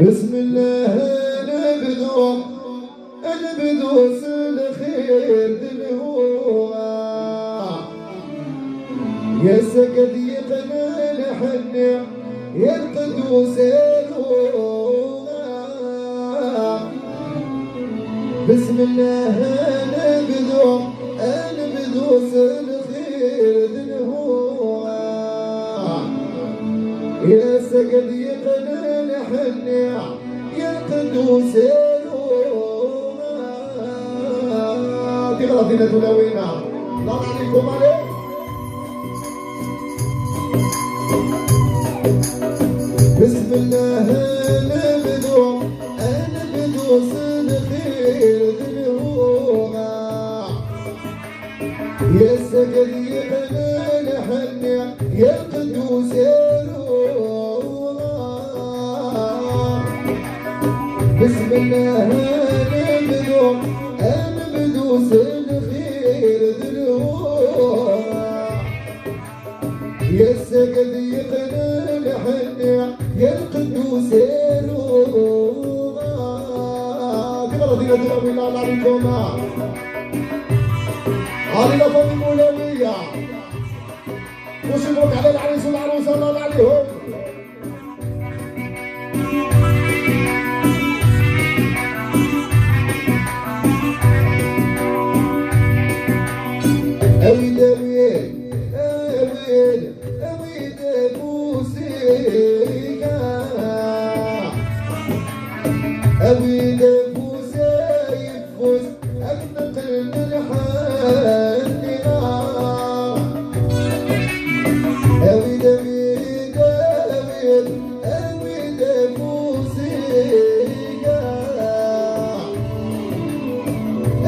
بسم الله نبدو الخير دلهوها يا سقد يقنا الحنع يا القدوس الهوها بسم الله نبدو الخير دلهوها يا سقد يقنا الحنع يا القدوس تغرفنا تلوينا لا عليكم عليه بسم الله نبدو الخير دلهوها يا سقد يقنا الحنع يا القدوس الهوها بسم الله نبدو الخير دلهوها يا سقد يقنا الحنع يا القدوس الهوها دينا بالله عليكم علينا فوق المولوية وش مبروك على العريس والعروسة الله عليهم أويد بوسيكا أويد بوسيفوس أكنقل من حالنا أويد بوسيكا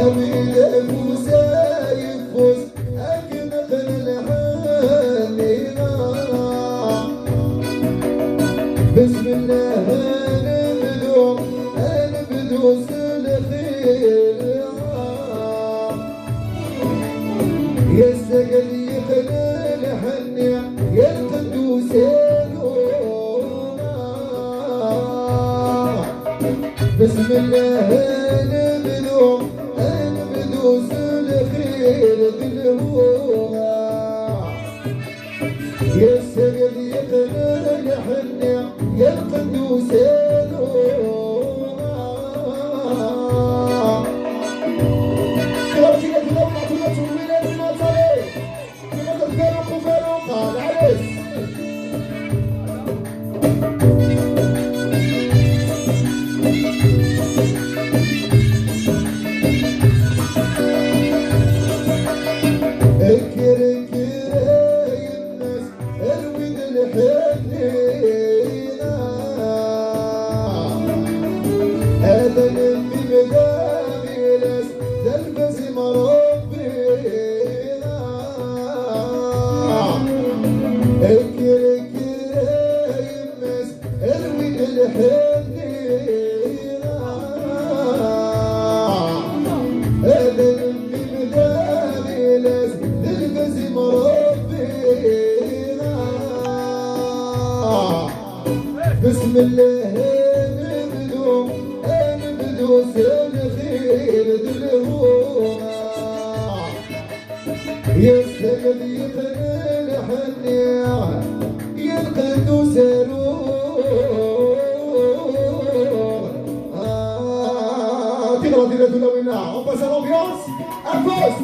أويد بوسيفوس بسم الله نبدو الخير يا سقد يقنا الحنع يا القدوس الهوها بسم الله نبدو الخير دلهوها يا سقد يقنا الحنع يا القدوس الهوها كلامتنا كلامنا كلنا تولينا بنا طريق كلنا الفاروق وفاروقها العرس اكر يا الناس ارويد الحنينة هذا اللي مدامي ناس تلبس مربينا اكر يا الناس ارويد الحنينة هذا اللي مدامي ناس تلبس مربينا بسم الله نبدو الخير دلهوها يا سقد يقنا الحنع يا القدوس الهوها تغرى تلوينا on passe à l'ambiance à tous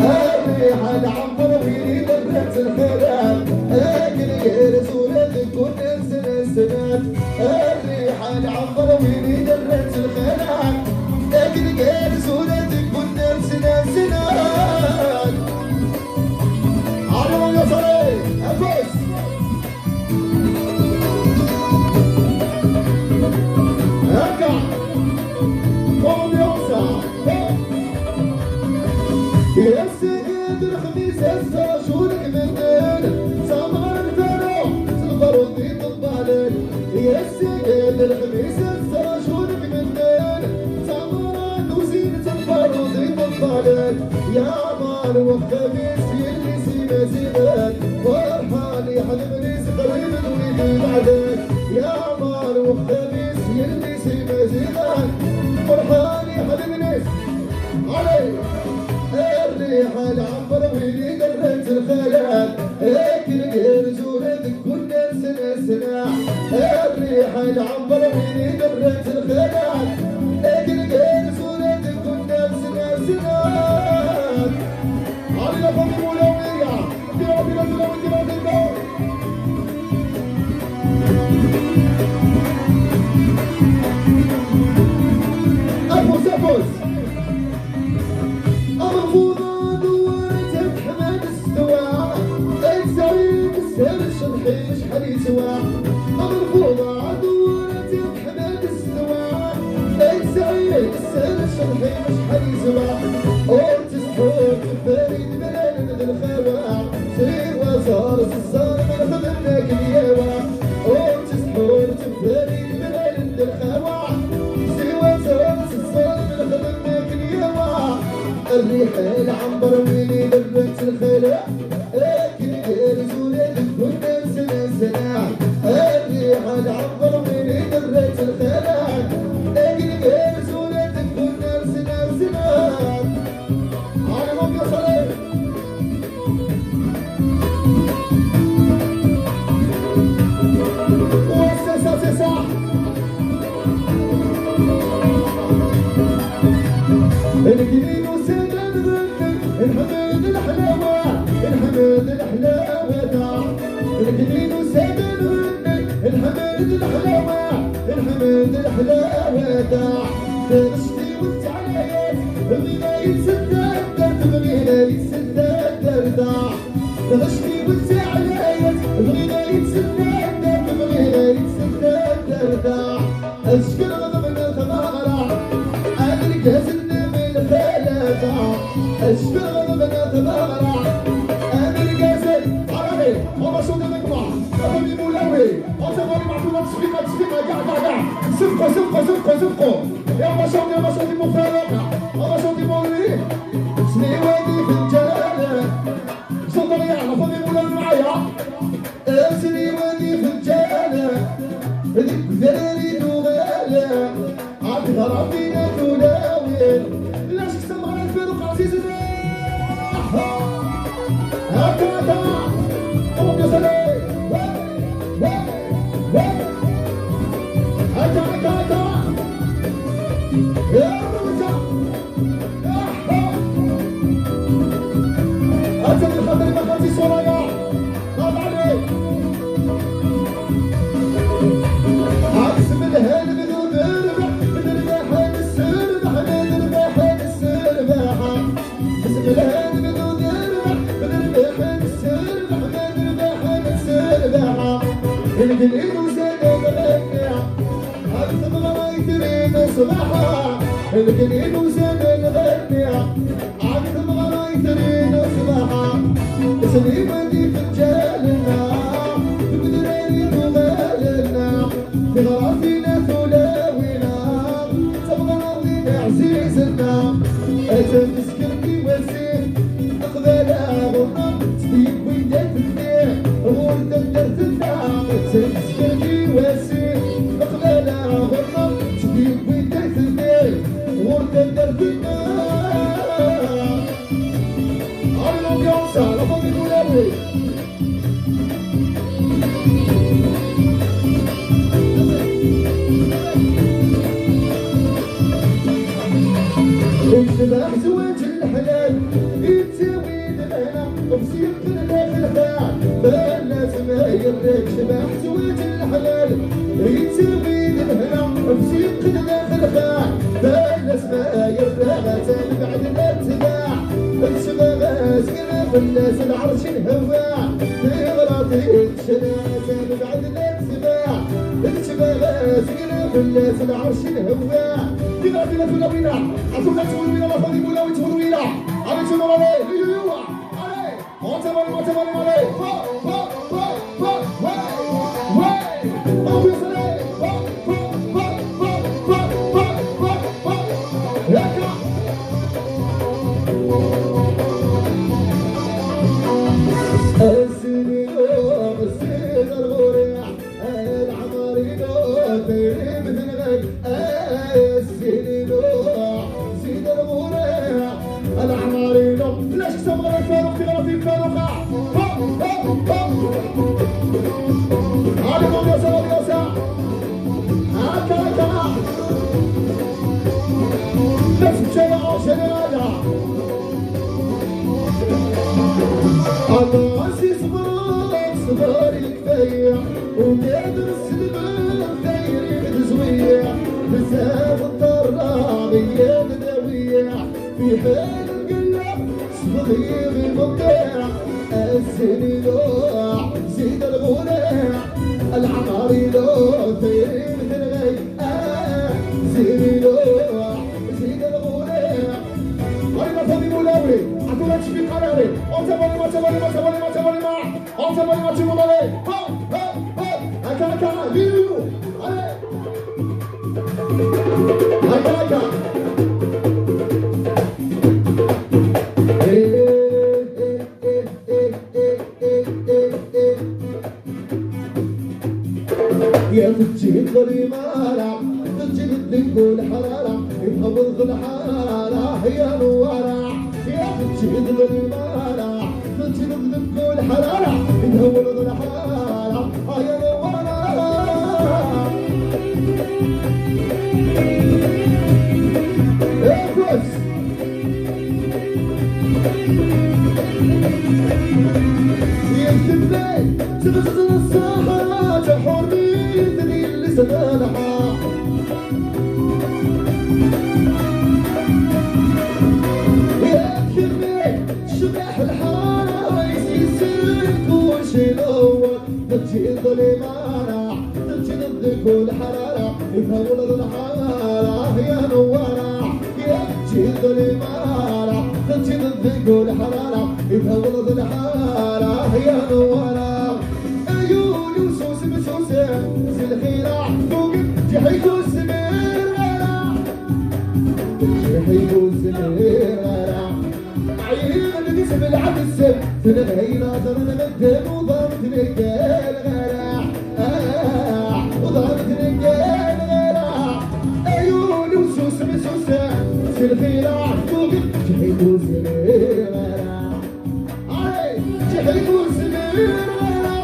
الريحة العنبر ويريد الرأس الخيرات أكل جرس ولادك كل سنة الريحة العنبر ويريد الرأس الخيرات أكل جرس ولادك كل سنة عالم يا صريح أفوس هكا قوم يوسع يا سيد الخميس هسه شورك منين سمر الفرح سلفر وضيط الضالين يا سيد الخميس هسه شورك منين سمر وزينة سلفر وضيط الضالين يا مال وخميس يلي سينا زينات فرحان يا حلم ليس قريب بعدك يا عمار وخميس يلبسي مزيغك فرحان يحب الناس علي الريحة العنبر ويلي قرت الخيال هيك القرز ولدك كنا سنة الريحة العنبر ويلي قرت الخيال هيك القرز ولدك كنا سنة علي لفظ مولوية ديرا أفوز مرفوضة دورتك حماد استوى تسوي بالسر الشرحي شحال يسوى مرفوضة دورتك حماد استوى تسوي بالسر الشرحي شحال يسوى وتسحوك فريد بلاد الخوا سير وزار الصار ما خدمناك اليوا وتسحوك فريد بلاد الخوا سير وزار الصار ما خدمناك اليوا الريحة العنبر ويلي درت الخلا اكل كرز ولادك كنا سنة الريحة العنبر ويلي درت الخلا اكل كرز ولادك كنا سنة على مبيا صليب وسا صح الجنين الحمد الحلاوة الحمد الحلاوة الجنين وسادن الحمد الحلاوة الحمد الحلاوة تشتي والتعليات بغينا يتسدد بغينا يتسدد تشتي والتعليات بغينا يتسدد بغينا يتسدد اشكر غضبنا ثمارة انا الكاسن من الثلاثة اشتغل بنات الغرع انا القاسي عربي هما شو نجمع ابني مولوي اصبري معطونا تسفيقه قاع سبقوا يا مشاطي مفارقه هما شوطي مولي سني وادي في الجلاله صدر يعرف ابني مولوي معايا سني وادي في الجلاله هذيك ذراري دوغاله عاد غرابينا تلاوي لاش كسمعنا الفاروق عزيز هكذا قوم يا سلام هكذا يا رجع أنت من خاطر ما خلتي صورايا طاب عليك عكس من الهال بدون دربح من الرباح للسربح من الرباح للسربح بسم الهال بدون دربح من الرباح للسربح من الرباح للسربح الجنين وزاد غنى عكس بغرا يترين صباحا الجنين وزاد غنى عكس بغرا يترين صباحا اسمي ودي في رجالنا بدراري وغالنا في غرافينا ثلاوينا تبغى نرضينا عزيزنا تمسكرني وسيم اقبلها غرام تديك ويدات الدين غورتك درت الدار تمسكرني وسيم اقبلها غرام تديك ويدات الدين غورتك درت الدار على الامبيونس على فوق الولاوي الشباب زواج الحلال يتساوي الهنا وبسيط الداخل خان فالناس ما يريك شباب زواج الحلال يتساوي الهنا وبسيط الداخل خان فالناس ما يريك بعد الاتباع الشباب سكنة فالناس العرش الهواء في غراضي الشناسة بعد الاتباع الشباب سكنة فالناس العرش الهواء فينا ولا عطونا تقول وينا ما فاضي ولا تقول وينا علي تقول علي يوا علي وتمر علي أبو سلام ياكا السنين الغوريع وتدرس الباب دايرين تزويع بزاف الضرابية بدوية في حال القلب صبغي بالمبدع الزين لوع زيد الغناع العماري لو ثيرين في الغي زين لوع زيد الغناع أنا فاضي مولاوي عطونا تشبي قراري أنتبالي ما تبالي ما تبالي ما تبالي ما أنتبالي ما تبالي ها ها ها هكا هكا بيو هكا هكا يا تجي الظلمارة تجي الذنب والحرارة ينهض الحرارة يا نوارة يا تجي الظلمارة تجي الذنب والحرارة ينهض الحرارة يا نوارة يا كوس يا الدبي تغزل الصحراء تحرني اللي سمالها يا كرمي شبح الحارة يسيسك وشي الأول تجي الظلمارة تجي ضدك والحرارة يفول الحارة يا نوارة يا تجي الظلمارة تجي ضدك والحرارة يفول الحارة يا نوارة عيوني وسوس بسوسة الخيرة فوق جحيك والسمير غلا جحيك والسمير غلا عيون قسم العبس تنغي ناظر نمدن وضربت رجال غلا وضربت رجال غلا عيوني وسوس بسوسة الخيرة فوق جحيك والسمير غلا جحيك والسمير غلا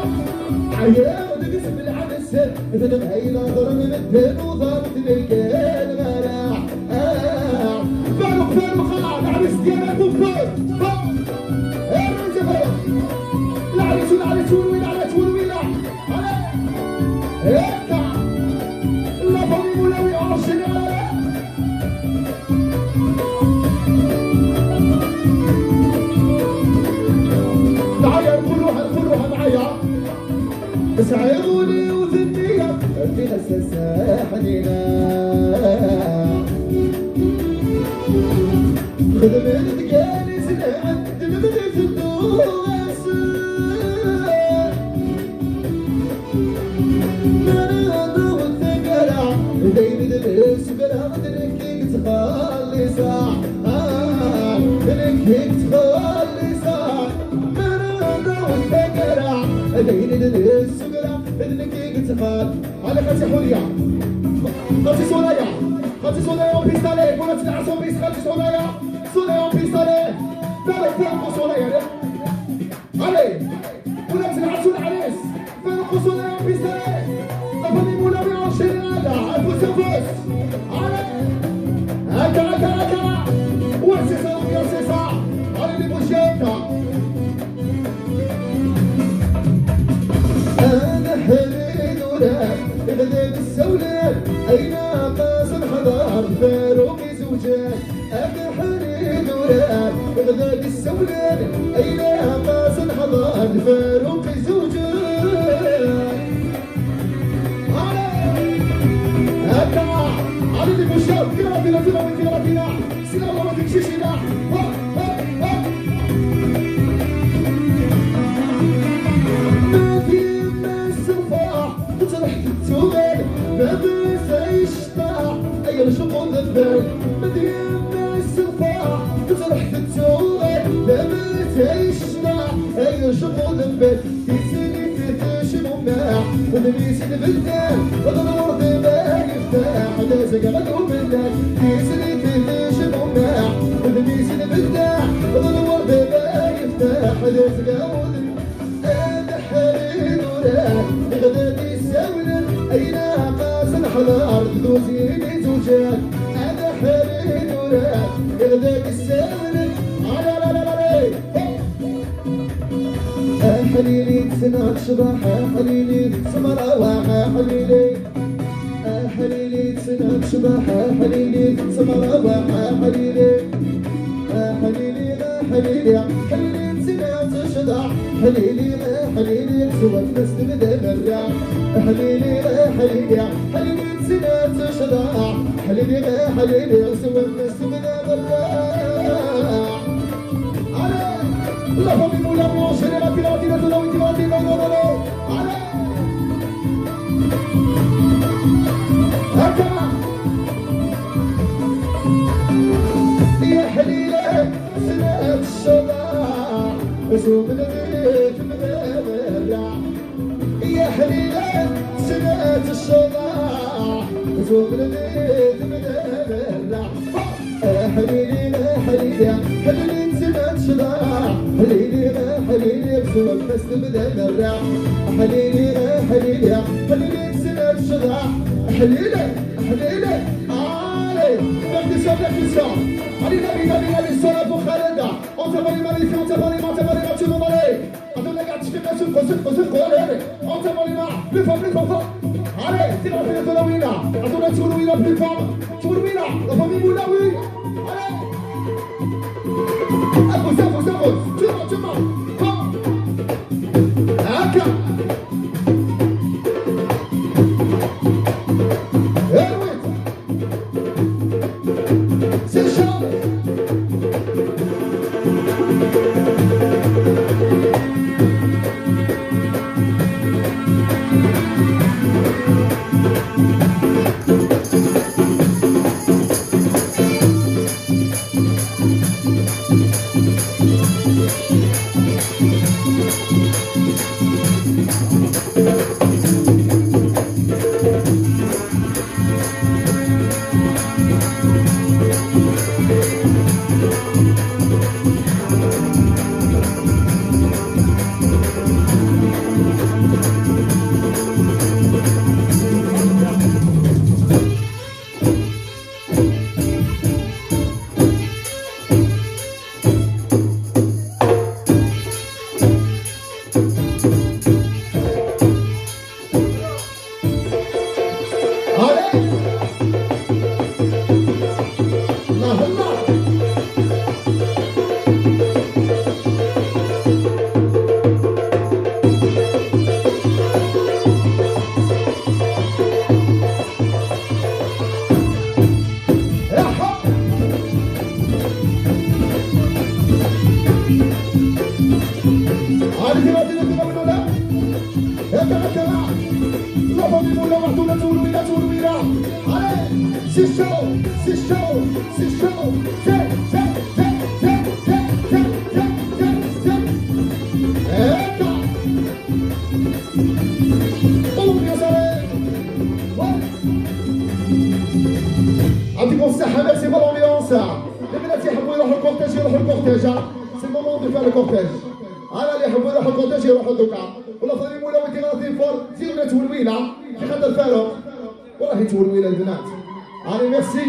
عيون قسم العبس إذا نبهي ناظر نمدن وضربت رجال غلا فاروق فاروق العريس ديالك وفوق فوق ارجع فوق العريس والعريس والويلة العريس والويلة اركع لا فمي مولاوي عرشنا تعالى كلها معايا بس عيوني وذنية في نساسة حنينة خدمت دقالي سنة دمدت الدوس نانا والثقرة بين دلس بلا دلكيك تخلصا دلكيك تخلصا نانا والثقرة بين دلس بلا دلكيك تخلصا على خاتي حورية خاتي صولايا خاتي صولايا وبيستالي ولا تلعسوا بيس خاتي صولايا صولايا وبيستالي فارقوا صولايا علي ولا تلعسوا العريس فارقوا صولايا وبيستالي طفني مولاوي عشرين هذا الفوس الفوس علي هكا وسيسا وسيسا علي اللي بوشيكا أنا حريد ولا غديت السولان أين قاسم حضار فاروقي زوجان أنا حريد ولا غديت السولان أين قاسم حضار فاروقي زوجان هكا علي اللي بوشاو كلا بينا سينا الله ما تمشيش هنا ما بيسعيش طاع أي رشق ذبال مدينة السفاح تجرح في التوال ما بيسعيش طاع أي رشق ذبال تسيني تتش ممناع ونبيس البلدان وضرور دماء يفتاح لازق غدو بالله تسيني تتش ممناع ونبيس البلدان وضرور دماء يفتاح لازق غدو أنا حريد وراك غداتي ساولن أين قاسن حضار دوزيني زوجات أنا حريد وراك غداتي ساولن حليلي تسنع شباحة حليلي سمرة حليلي حليلي تسنى تشبح حليلي سمرة حليلي حليلي حليلي حليلي تسنى تشدع حليلي حليلي سوى الناس تبدا مرة حليلي حليلي حليلي تسنى تشدع حليلي حليلي سوى الناس تبدا مرة La famille moula blanche, elle est là, allez هكا يا حليلة سنة الشضاع زوم البيت مدرع يا حليلة سنة الشضاع زوم البيت مدرع حليلي حليلي حليلي سنة الشضاع حليلي حليلي زوم الناس مدرع حليلي حليلي حليلي سنة الشضاع حليلي حليلي allez percussion allez sur la pour Khaleda on te va les magnifier on te va les mains tout le monde allez attends les gars tu fais bien souffre allez on te va les mains plus fort allez c'est la fête de la wina attends la tour wina plus fort tour wina la famille moula oui allez apose tu m'as haka c'est chaud. C'est chaud, c'est chaud, c'est chaud, c'est pas l'ambiance. Les bêtes يحبوا يروحوا الكورتيج يروحوا الكورتيج. C'est le moment de faire le cortège. على اللي يحبوا يروحوا الكورتيج يروحوا الدكان. ولا فاضيين ولا ودي غاطين فور زينة تولويلة في خد الفارق. والله تولويلة البنات. Allez, merci.